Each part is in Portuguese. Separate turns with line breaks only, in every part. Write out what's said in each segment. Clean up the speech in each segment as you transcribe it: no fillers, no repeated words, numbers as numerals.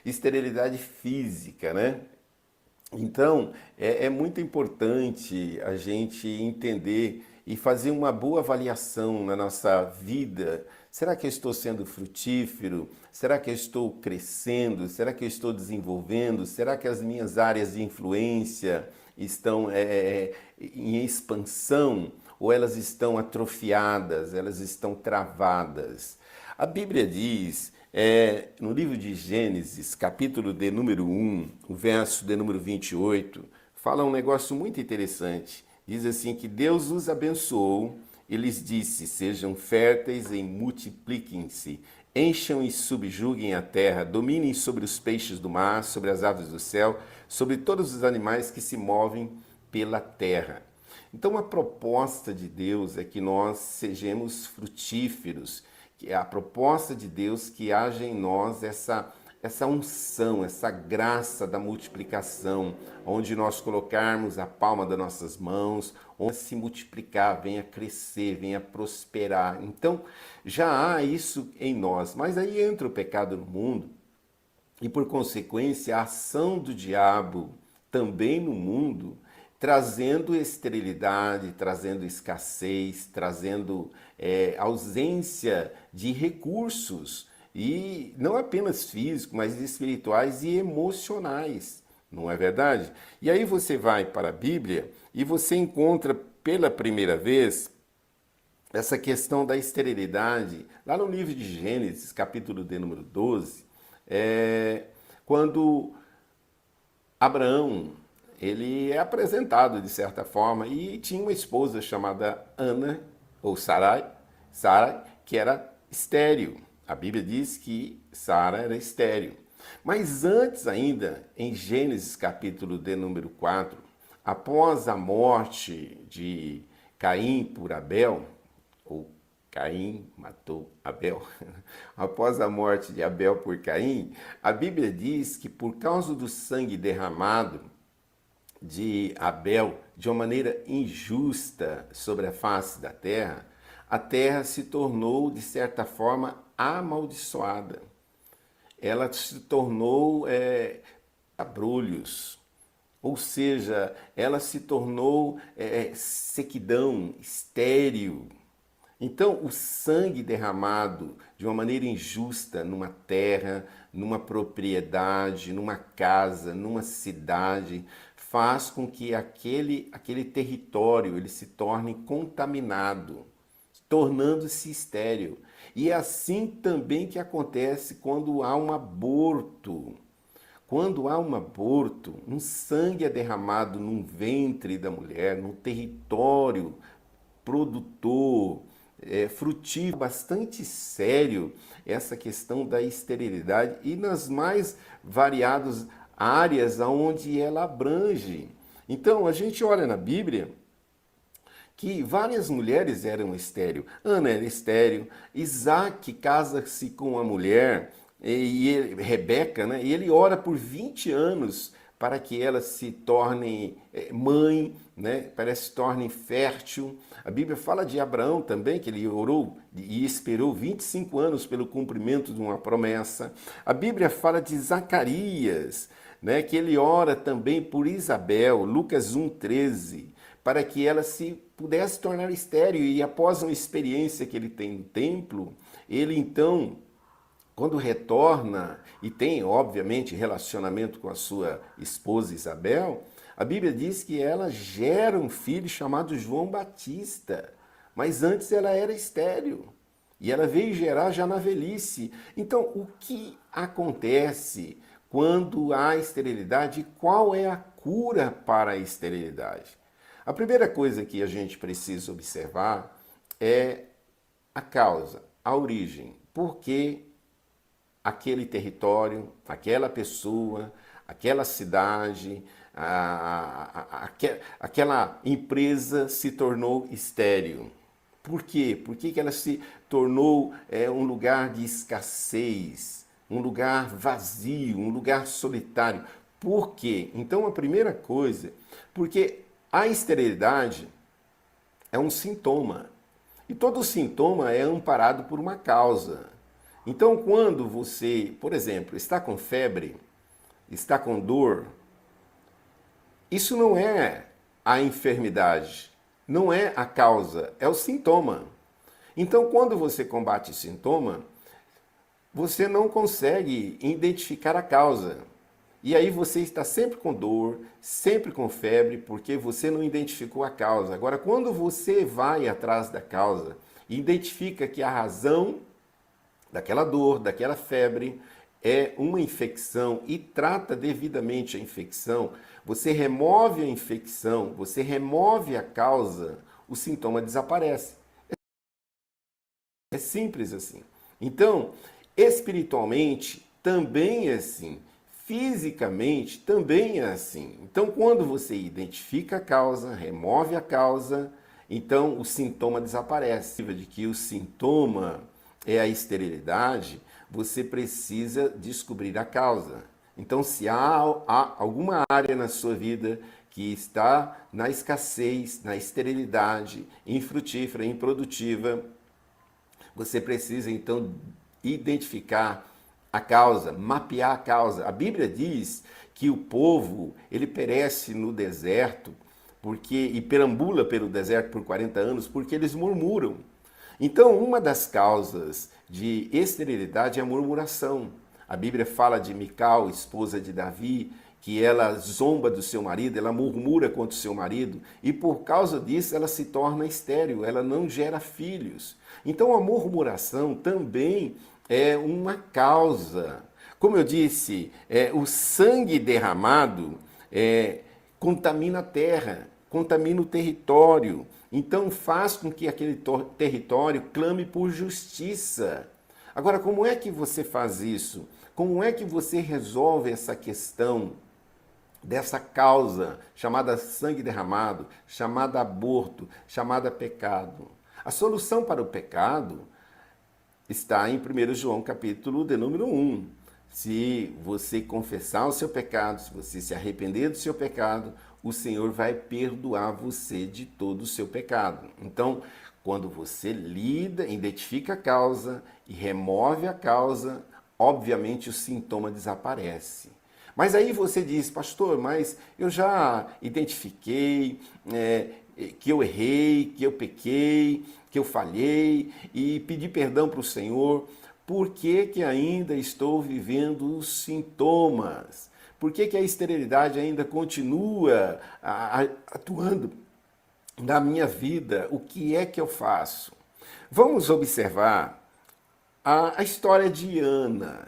esterilidade física, né? Então, é muito importante a gente entender e fazer uma boa avaliação na nossa vida. Será que eu estou sendo frutífero? Será que eu estou crescendo? Será que eu estou desenvolvendo? Será que as minhas áreas de influência estão em expansão? Ou elas estão atrofiadas? Elas estão travadas? A Bíblia diz no livro de Gênesis, capítulo de número 1, o verso de número 28, fala um negócio muito interessante. Diz assim que Deus os abençoou e lhes disse: sejam férteis e multipliquem-se, encham e subjuguem a terra, dominem sobre os peixes do mar, sobre as aves do céu, sobre todos os animais que se movem pela terra. Então a proposta de Deus é que nós sejamos frutíferos, que é a proposta de Deus que haja em nós essa unção, essa graça da multiplicação, onde nós colocarmos a palma das nossas mãos, onde se multiplicar, venha crescer, venha prosperar. Então, já há isso em nós, mas aí entra o pecado no mundo e, por consequência, a ação do diabo também no mundo, trazendo esterilidade, trazendo escassez, trazendo ausência de recursos, e não apenas físicos, mas espirituais e emocionais, não é verdade? E aí você vai para a Bíblia e você encontra pela primeira vez essa questão da esterilidade, lá no livro de Gênesis, capítulo de número 12, quando Abraão, ele é apresentado de certa forma e tinha uma esposa chamada Ana, ou Sarai, que era estéril. A Bíblia diz que Sara era estéril. Mas antes ainda, em Gênesis capítulo de número 4, após a morte de Caim por Abel, ou Caim matou Abel, após a morte de Abel por Caim, a Bíblia diz que por causa do sangue derramado de Abel de uma maneira injusta sobre a face da terra, a terra se tornou, de certa forma, amaldiçoada. Ela se tornou abrolhos, ou seja, ela se tornou sequidão, estéril. Então, o sangue derramado de uma maneira injusta numa terra, numa propriedade, numa casa, numa cidade, faz com que aquele território ele se torne contaminado, tornando-se estéril. E é assim também que acontece quando há um aborto. Quando há um aborto, um sangue é derramado num ventre da mulher, num território produtor, frutífero, bastante sério essa questão da esterilidade e nas mais variadas áreas aonde ela abrange. Então, a gente olha na Bíblia que várias mulheres eram estéril. Ana era estéril, Isaac casa-se com uma mulher, Rebeca, né? E ele ora por 20 anos para que ela se torne mãe, né? Para que se torne fértil. A Bíblia fala de Abraão também, que ele orou e esperou 25 anos pelo cumprimento de uma promessa. A Bíblia fala de Zacarias, né? Que ele ora também por Isabel, Lucas 1,13, para que ela se pudesse tornar estéril. E após uma experiência que ele tem no templo, ele então, quando retorna e tem, obviamente, relacionamento com a sua esposa Isabel, a Bíblia diz que ela gera um filho chamado João Batista. Mas antes ela era estéril. E ela veio gerar já na velhice. Então, o que acontece quando há esterilidade e qual é a cura para a esterilidade? A primeira coisa que a gente precisa observar é a causa, a origem. Por que aquele território, aquela pessoa, aquela cidade, aquela empresa se tornou estéril? Por quê? Por que ela se tornou um lugar de escassez, um lugar vazio, um lugar solitário? Por quê? Então, a primeira coisa, porque a esterilidade é um sintoma. E todo sintoma é amparado por uma causa. Então, quando você, por exemplo, está com febre, está com dor, isso não é a enfermidade, não é a causa, é o sintoma. Então, quando você combate o sintoma, você não consegue identificar a causa. E aí você está sempre com dor, sempre com febre, porque você não identificou a causa. Agora, quando você vai atrás da causa e identifica que a razão daquela dor, daquela febre, é uma infecção e trata devidamente a infecção, você remove a infecção, você remove a causa, o sintoma desaparece. É simples assim. Então, espiritualmente também é assim. Fisicamente também é assim. Então, quando você identifica a causa, remove a causa, então o sintoma desaparece. De que o sintoma é a esterilidade, você precisa descobrir a causa. Então, se há alguma área na sua vida que está na escassez, na esterilidade, infrutífera, improdutiva, você precisa então identificar a causa, mapear a causa. A Bíblia diz que o povo, ele perece no deserto e perambula pelo deserto por 40 anos porque eles murmuram. Então, uma das causas de esterilidade é a murmuração. A Bíblia fala de Mical, esposa de Davi, que ela zomba do seu marido, ela murmura contra o seu marido, e por causa disso ela se torna estéril, ela não gera filhos. Então a murmuração também é uma causa. Como eu disse, o sangue derramado contamina a terra, contamina o território. Então faz com que aquele território clame por justiça. Agora, como é que você faz isso? Como é que você resolve essa questão dessa causa chamada sangue derramado, chamada aborto, chamada pecado? A solução para o pecado está em 1 João capítulo de número 1. Se você confessar o seu pecado, se você se arrepender do seu pecado, o Senhor vai perdoar você de todo o seu pecado. Então, quando você lida, identifica a causa e remove a causa, obviamente o sintoma desaparece. Mas aí você diz, pastor, mas eu já identifiquei que eu errei, que eu pequei, que eu falhei e pedi perdão para o Senhor. Por que que ainda estou vivendo os sintomas? Por que que a esterilidade ainda continua atuando na minha vida? O que é que eu faço? Vamos observar a história de Ana.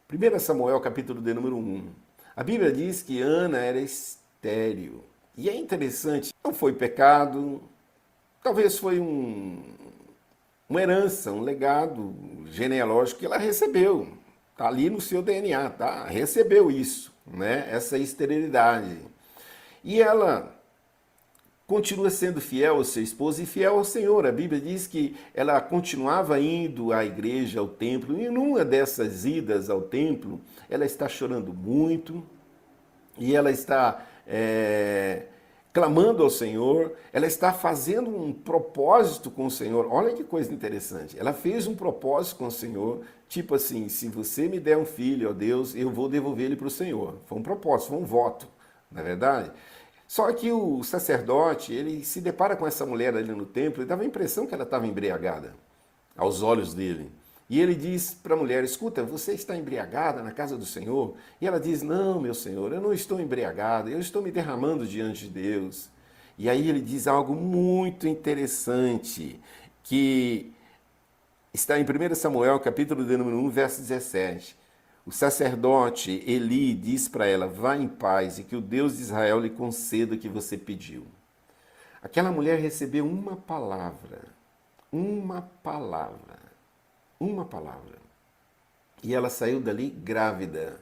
1 Samuel, capítulo de número 1. A Bíblia diz que Ana era estéril. E é interessante, não foi pecado, talvez foi uma herança, um legado genealógico que ela recebeu. Está ali no seu DNA, tá? Recebeu isso, né? Essa esterilidade. E ela continua sendo fiel ao seu esposo e fiel ao Senhor. A Bíblia diz que ela continuava indo à igreja, ao templo, e numa dessas idas ao templo, ela está chorando muito, e ela está clamando ao Senhor, ela está fazendo um propósito com o Senhor. Olha que coisa interessante. Ela fez um propósito com o Senhor, tipo assim, se você me der um filho, ó Deus, eu vou devolver ele para o Senhor. Foi um propósito, foi um voto, não é verdade? Só que o sacerdote, ele se depara com essa mulher ali no templo e dava a impressão que ela estava embriagada, aos olhos dele. E ele diz para a mulher, escuta, você está embriagada na casa do Senhor? E ela diz, não, meu Senhor, eu não estou embriagada, eu estou me derramando diante de Deus. E aí ele diz algo muito interessante, que está em 1 Samuel, capítulo de número 1, verso 17. O sacerdote Eli diz para ela, vá em paz e que o Deus de Israel lhe conceda o que você pediu. Aquela mulher recebeu uma palavra, uma palavra. E ela saiu dali grávida,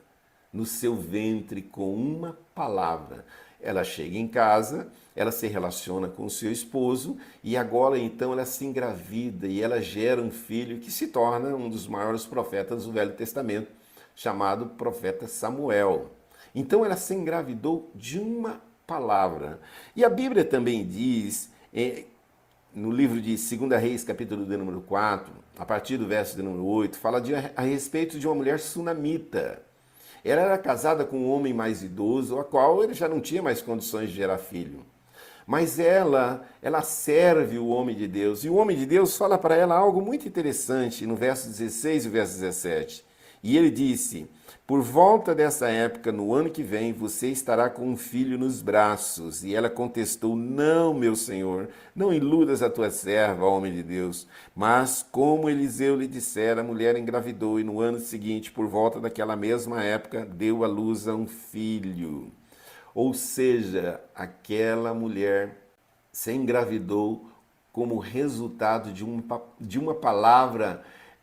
no seu ventre, com uma palavra. Ela chega em casa, ela se relaciona com o seu esposo e agora então ela se engravida e ela gera um filho que se torna um dos maiores profetas do Velho Testamento, chamado profeta Samuel. Então ela se engravidou de uma palavra. E a Bíblia também diz, no livro de 2 Reis, capítulo de número 4, a partir do verso de número 8, fala a respeito de uma mulher sunamita. Ela era casada com um homem mais idoso, a qual ele já não tinha mais condições de gerar filho. Mas ela serve o homem de Deus. E o homem de Deus fala para ela algo muito interessante no verso 16 e verso 17. E ele disse: por volta dessa época, no ano que vem, você estará com um filho nos braços. E ela contestou: não, meu senhor, não iludas a tua serva, homem de Deus. Mas, como Eliseu lhe dissera, a mulher engravidou e no ano seguinte, por volta daquela mesma época, deu à luz a um filho. Ou seja, aquela mulher se engravidou como resultado de uma palavra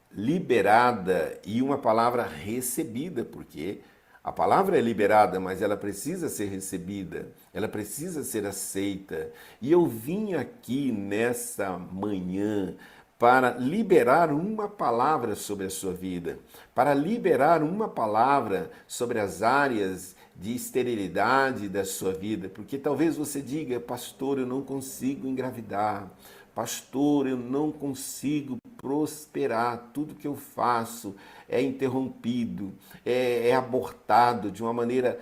liberada e uma palavra recebida, porque a palavra é liberada, mas ela precisa ser recebida, ela precisa ser aceita. E eu vim aqui nessa manhã para liberar uma palavra sobre a sua vida, para liberar uma palavra sobre as áreas de esterilidade da sua vida, porque talvez você diga: pastor, eu não consigo engravidar, pastor, eu não consigo prosperar, tudo que eu faço é interrompido, é abortado de uma maneira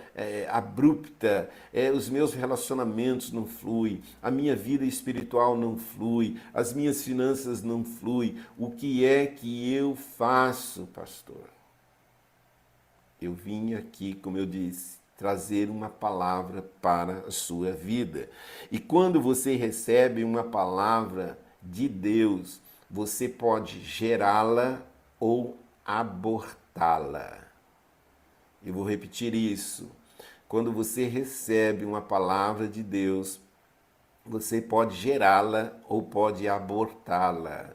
abrupta, os meus relacionamentos não fluem, a minha vida espiritual não flui, as minhas finanças não fluem. O que é que eu faço, pastor? Eu vim aqui, como eu disse, trazer uma palavra para a sua vida. E quando você recebe uma palavra de Deus, você pode gerá-la ou abortá-la. Eu vou repetir isso. Quando você recebe uma palavra de Deus, você pode gerá-la ou pode abortá-la.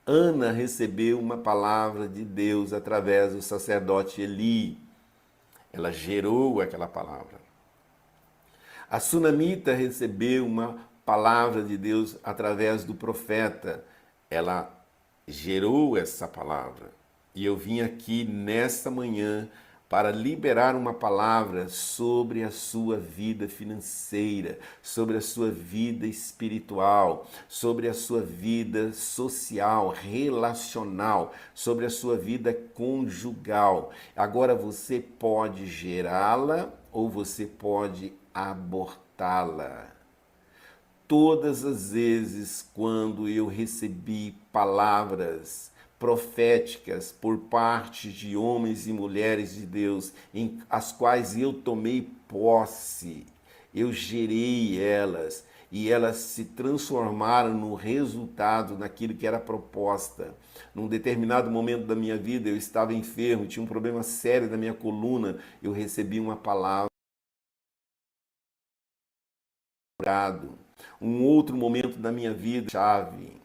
Ana recebeu uma palavra de Deus através do sacerdote Eli. Ela gerou aquela palavra. A sunamita recebeu uma palavra de Deus através do profeta. Ela gerou essa palavra. E eu vim aqui nesta manhã para liberar uma palavra sobre a sua vida financeira, sobre a sua vida espiritual, sobre a sua vida social, relacional, sobre a sua vida conjugal. Agora você pode gerá-la ou você pode abortá-la. Todas as vezes quando eu recebi palavras proféticas por parte de homens e mulheres de Deus, em as quais eu tomei posse, eu gerei elas e elas se transformaram no resultado daquilo que era proposta. Num determinado momento da minha vida, eu estava enfermo, tinha um problema sério na minha coluna, eu recebi uma palavra. Um outro momento da minha vida, chave.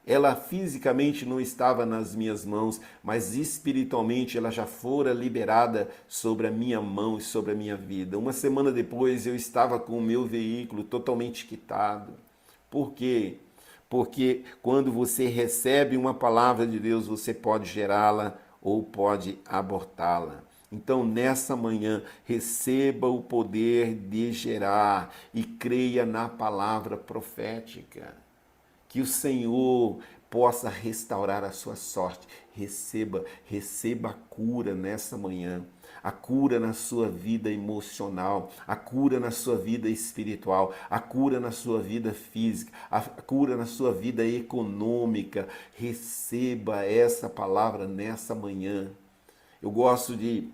Ela fisicamente não estava nas minhas mãos, mas espiritualmente ela já fora liberada sobre a minha mão e sobre a minha vida. Uma semana depois eu estava com o meu veículo totalmente quitado. Por quê? Porque quando você recebe uma palavra de Deus, você pode gerá-la ou pode abortá-la. Então, nessa manhã, receba o poder de gerar e creia na palavra profética. Que o Senhor possa restaurar a sua sorte. Receba a cura nessa manhã. A cura na sua vida emocional, a cura na sua vida espiritual, a cura na sua vida física, a cura na sua vida econômica. Receba essa palavra nessa manhã. Eu gosto de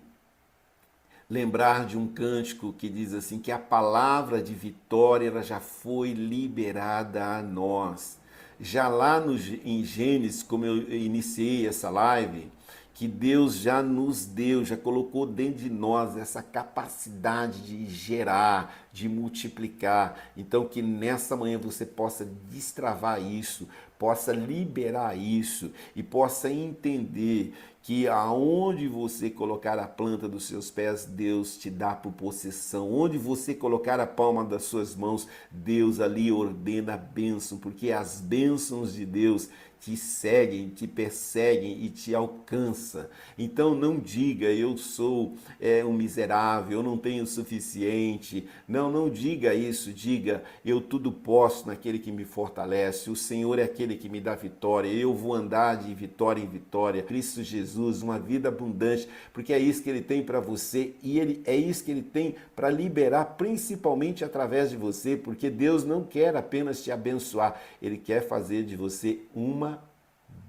lembrar de um cântico que diz assim, que a palavra de vitória ela já foi liberada a nós. Já lá em Gênesis, como eu iniciei essa live, que Deus já nos deu, já colocou dentro de nós essa capacidade de gerar, de multiplicar. Então que nessa manhã você possa destravar isso, possa liberar isso e possa entender que aonde você colocar a planta dos seus pés, Deus te dá por possessão. Onde você colocar a palma das suas mãos, Deus ali ordena a bênção, porque as bênçãos de Deus te seguem, te perseguem e te alcança. Então não diga eu sou um miserável, eu não tenho o suficiente. Não diga isso, diga eu tudo posso naquele que me fortalece. O Senhor é aquele que me dá vitória. Eu vou andar de vitória em vitória. Cristo Jesus, uma vida abundante, porque é isso que ele tem para você e é isso que ele tem para liberar, principalmente através de você, porque Deus não quer apenas te abençoar, ele quer fazer de você uma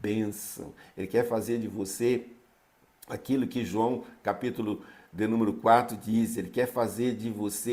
bênção. Ele quer fazer de você aquilo que João, capítulo de número 4 diz, ele quer fazer de você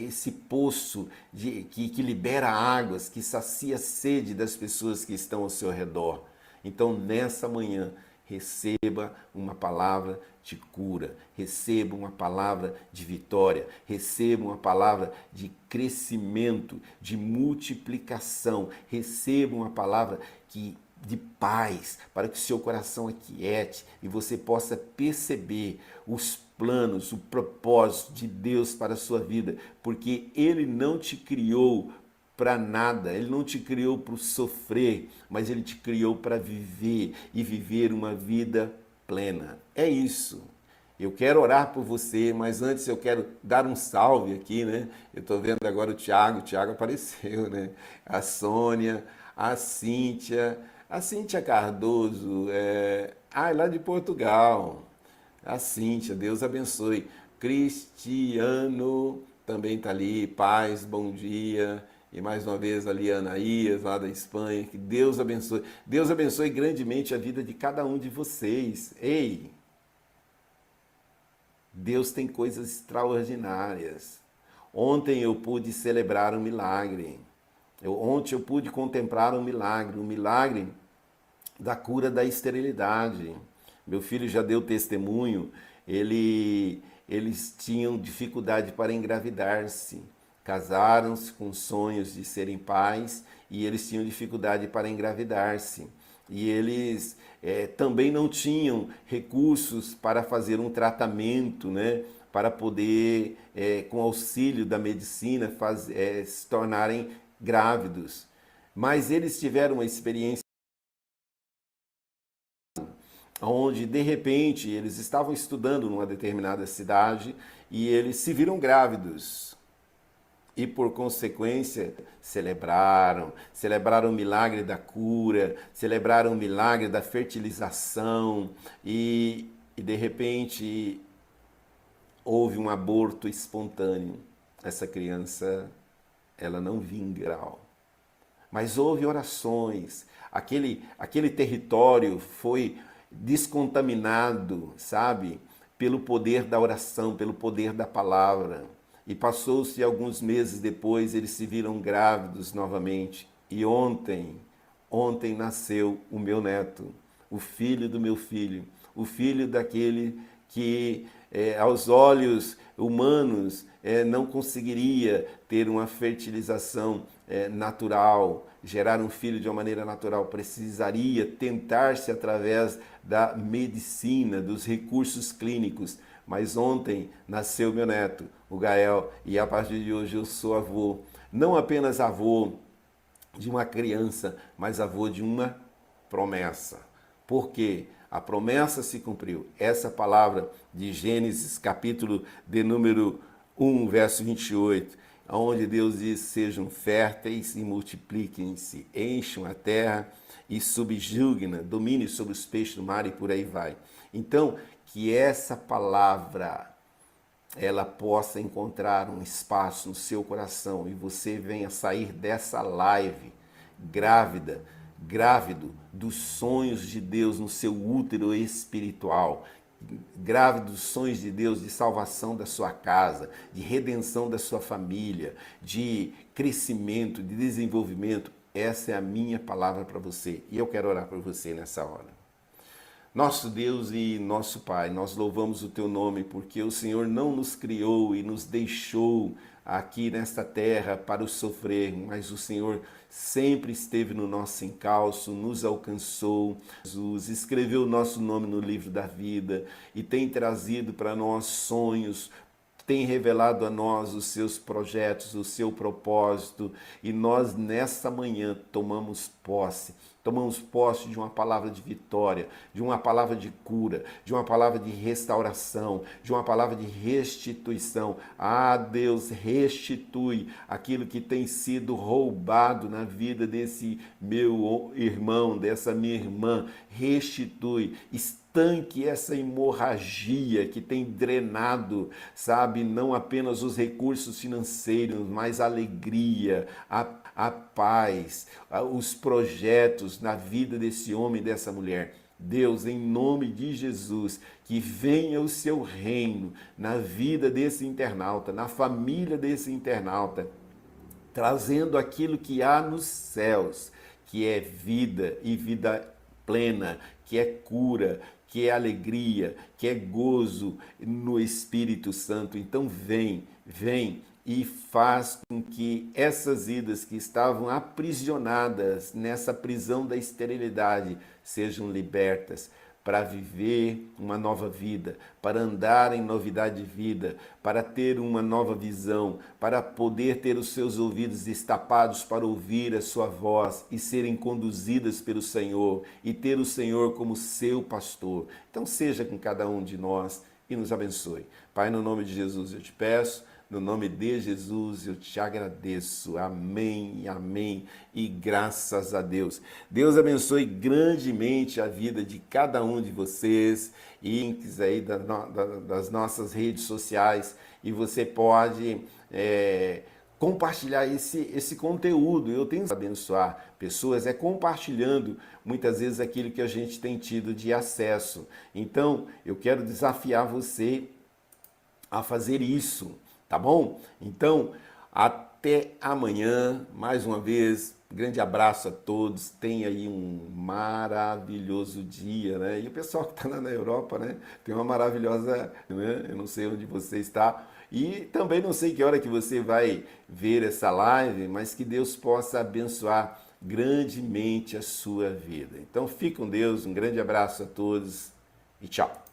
esse poço que libera águas, que sacia a sede das pessoas que estão ao seu redor. Então, nessa manhã, receba uma palavra de cura, receba uma palavra de vitória, receba uma palavra de crescimento, de multiplicação, receba uma palavra de paz, para que o seu coração aquiete e você possa perceber os planos, o propósito de Deus para a sua vida, porque Ele não te criou para nada, Ele não te criou para sofrer, mas Ele te criou para viver e viver uma vida plena. É isso. Eu quero orar por você, mas antes eu quero dar um salve aqui, né? Eu estou vendo agora o Thiago apareceu, né? A Sônia, a Cíntia Cardoso, lá de Portugal. A Cíntia, Deus abençoe. Cristiano também está ali, paz, bom dia. E mais uma vez ali a Anaías, lá da Espanha, que Deus abençoe. Deus abençoe grandemente a vida de cada um de vocês. Ei, Deus tem coisas extraordinárias. Ontem eu pude celebrar um milagre. Ontem eu pude contemplar um milagre da cura da esterilidade. Meu filho já deu testemunho, eles tinham dificuldade para engravidar-se. Casaram-se com sonhos de serem pais e eles tinham dificuldade para engravidar-se. E eles também não tinham recursos para fazer um tratamento, né? Para poder, com auxílio da medicina, se tornarem grávidos. Mas eles tiveram uma experiência onde, de repente, eles estavam estudando numa determinada cidade e eles se viram grávidos. E, por consequência, celebraram o milagre da cura, celebraram o milagre da fertilização e de repente, houve um aborto espontâneo. Essa criança, ela não vinga. Mas houve orações, aquele território foi descontaminado, sabe? Pelo poder da oração, pelo poder da palavra. E passou-se alguns meses depois, eles se viram grávidos novamente. E ontem nasceu o meu neto, o filho do meu filho, o filho daquele que aos olhos humanos não conseguiria ter uma fertilização natural, gerar um filho de uma maneira natural, precisaria tentar-se através da medicina, dos recursos clínicos. Mas ontem nasceu meu neto, o Gael, e a partir de hoje eu sou avô. Não apenas avô de uma criança, mas avô de uma promessa. Por quê? A promessa se cumpriu. Essa palavra de Gênesis, capítulo de número 1, verso 28, onde Deus diz, sejam férteis e multipliquem-se, encham a terra e subjuguem-na, domine sobre os peixes do mar e por aí vai. Então, que essa palavra, ela possa encontrar um espaço no seu coração e você venha sair dessa live grávido dos sonhos de Deus no seu útero espiritual, grávido dos sonhos de Deus de salvação da sua casa, de redenção da sua família, de crescimento, de desenvolvimento. Essa é a minha palavra para você e eu quero orar por você nessa hora. Nosso Deus e nosso Pai, nós louvamos o Teu nome porque o Senhor não nos criou e nos deixou aqui nesta terra para o sofrer, mas o Senhor sempre esteve no nosso encalço, nos alcançou, Jesus escreveu o nosso nome no livro da vida e tem trazido para nós sonhos, tem revelado a nós os seus projetos, o seu propósito, e nós nessa manhã tomamos posse tomamos posse de uma palavra de vitória, de uma palavra de cura, de uma palavra de restauração, de uma palavra de restituição. Ah, Deus, restitui aquilo que tem sido roubado na vida desse meu irmão, dessa minha irmã. Restitui, estanque essa hemorragia que tem drenado, sabe, não apenas os recursos financeiros, mas a alegria, a paz, os projetos na vida desse homem e dessa mulher. Deus, em nome de Jesus, que venha o seu reino na vida desse internauta, na família desse internauta, trazendo aquilo que há nos céus, que é vida e vida plena, que é cura, que é alegria, que é gozo no Espírito Santo. Então vem e faz com que essas vidas que estavam aprisionadas nessa prisão da esterilidade sejam libertas para viver uma nova vida, para andar em novidade de vida, para ter uma nova visão, para poder ter os seus ouvidos destapados para ouvir a sua voz e serem conduzidas pelo Senhor e ter o Senhor como seu pastor. Então seja com cada um de nós e nos abençoe. Pai, no nome de Jesus eu te peço, no nome de Jesus eu te agradeço. Amém, amém e graças a Deus. Deus abençoe grandemente a vida de cada um de vocês e links aí das nossas redes sociais e você pode compartilhar esse conteúdo. Eu tenho que abençoar pessoas compartilhando muitas vezes aquilo que a gente tem tido de acesso. Então eu quero desafiar você a fazer isso. Tá bom? Então, até amanhã, mais uma vez, grande abraço a todos, tenha aí um maravilhoso dia, né? E o pessoal que está lá na Europa, né? Tem uma maravilhosa, né? Eu não sei onde você está e também não sei que hora que você vai ver essa live, mas que Deus possa abençoar grandemente a sua vida. Então, fique com Deus, um grande abraço a todos e tchau!